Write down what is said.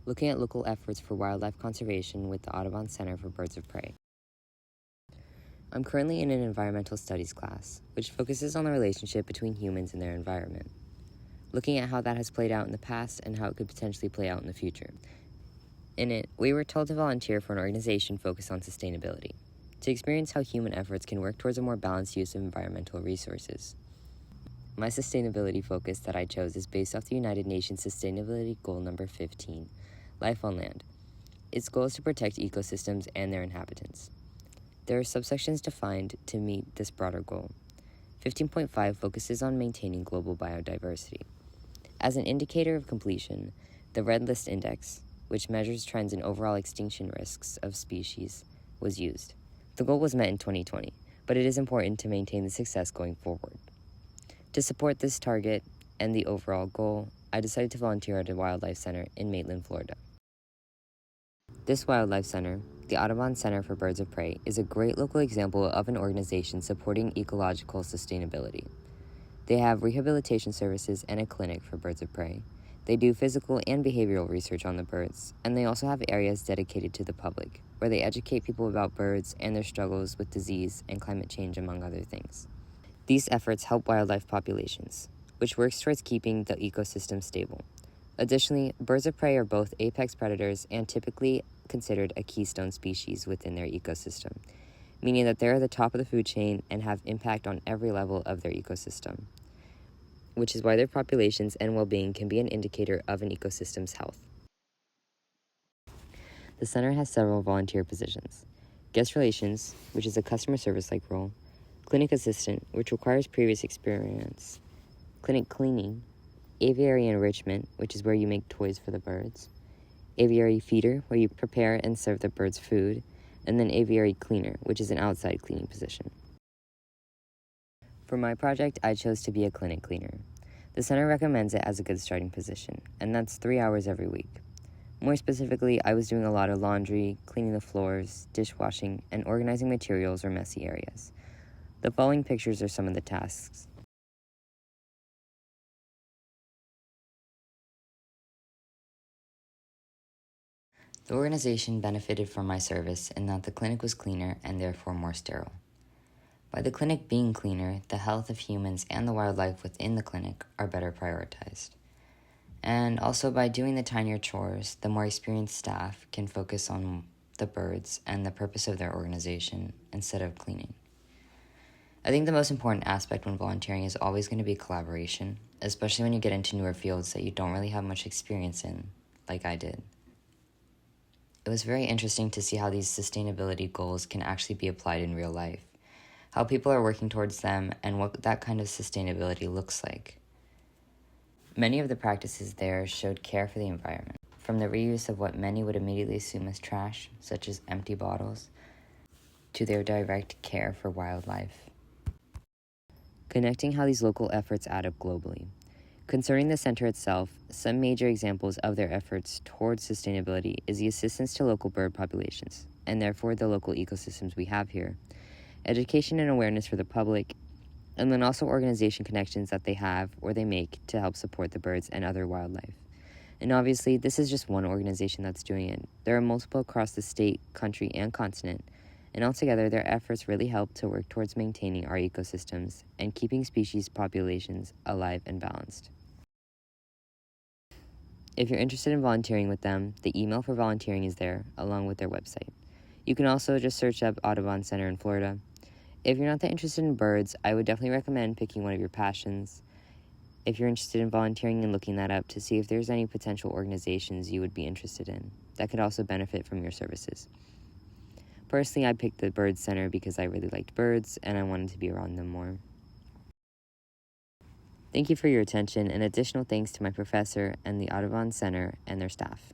looking at local efforts for wildlife conservation with the Audubon Center for Birds of Prey. I'm currently in an environmental studies class, which focuses on the relationship between humans and their environment, looking at how that has played out in the past and how it could potentially play out in the future. In it, we were told to volunteer for an organization focused on sustainability, to experience how human efforts can work towards a more balanced use of environmental resources. My sustainability focus that I chose is based off the United Nations Sustainability Goal number 15, Life on Land. Its goal is to protect ecosystems and their inhabitants. There are subsections defined to meet this broader goal. 15.5 focuses on maintaining global biodiversity. As an indicator of completion, the Red List Index, which measures trends in overall extinction risks of species, was used. The goal was met in 2020, but it is important to maintain the success going forward. To support this target and the overall goal, I decided to volunteer at a wildlife center in Maitland, Florida. This wildlife center, the Audubon Center for Birds of Prey, is a great local example of an organization supporting ecological sustainability. They have rehabilitation services and a clinic for birds of prey. They do physical and behavioral research on the birds, and they also have areas dedicated to the public, where they educate people about birds and their struggles with disease and climate change, among other things. These efforts help wildlife populations, which works towards keeping the ecosystem stable. Additionally, birds of prey are both apex predators and typically considered a keystone species within their ecosystem, meaning that they're at the top of the food chain and have impact on every level of their ecosystem, which is why their populations and well-being can be an indicator of an ecosystem's health. The center has several volunteer positions: guest relations, which is a customer service-like role; clinic assistant, which requires previous experience; clinic cleaning; aviary enrichment, which is where you make toys for the birds; aviary feeder, where you prepare and serve the birds food; and then aviary cleaner, which is an outside cleaning position. For my project, I chose to be a clinic cleaner. The center recommends it as a good starting position, and that's 3 hours every week. More specifically, I was doing a lot of laundry, cleaning the floors, dishwashing, and organizing materials or messy areas. The following pictures are some of the tasks. The organization benefited from my service in that the clinic was cleaner and therefore more sterile. By the clinic being cleaner, the health of humans and the wildlife within the clinic are better prioritized. And also by doing the tinier chores, the more experienced staff can focus on the birds and the purpose of their organization instead of cleaning. I think the most important aspect when volunteering is always going to be collaboration, especially when you get into newer fields that you don't really have much experience in, like I did. It was very interesting to see how these sustainability goals can actually be applied in real life, how people are working towards them, and what that kind of sustainability looks like. Many of the practices there showed care for the environment, from the reuse of what many would immediately assume as trash, such as empty bottles, to their direct care for wildlife. Connecting how these local efforts add up globally. Concerning the center itself, some major examples of their efforts towards sustainability is the assistance to local bird populations, and therefore the local ecosystems we have here, education and awareness for the public, and then also organization connections that they have or they make to help support the birds and other wildlife. And obviously, this is just one organization that's doing it. There are multiple across the state, country, and continent, and altogether their efforts really help to work towards maintaining our ecosystems and keeping species populations alive and balanced. If you're interested in volunteering with them, the email for volunteering is there, along with their website. You can also just search up Audubon Center in Florida. If you're not that interested in birds, I would definitely recommend picking one of your passions. If you're interested in volunteering and looking that up to see if there's any potential organizations you would be interested in that could also benefit from your services. Personally, I picked the Bird Center because I really liked birds and I wanted to be around them more. Thank you for your attention, and additional thanks to my professor and the Audubon Center and their staff.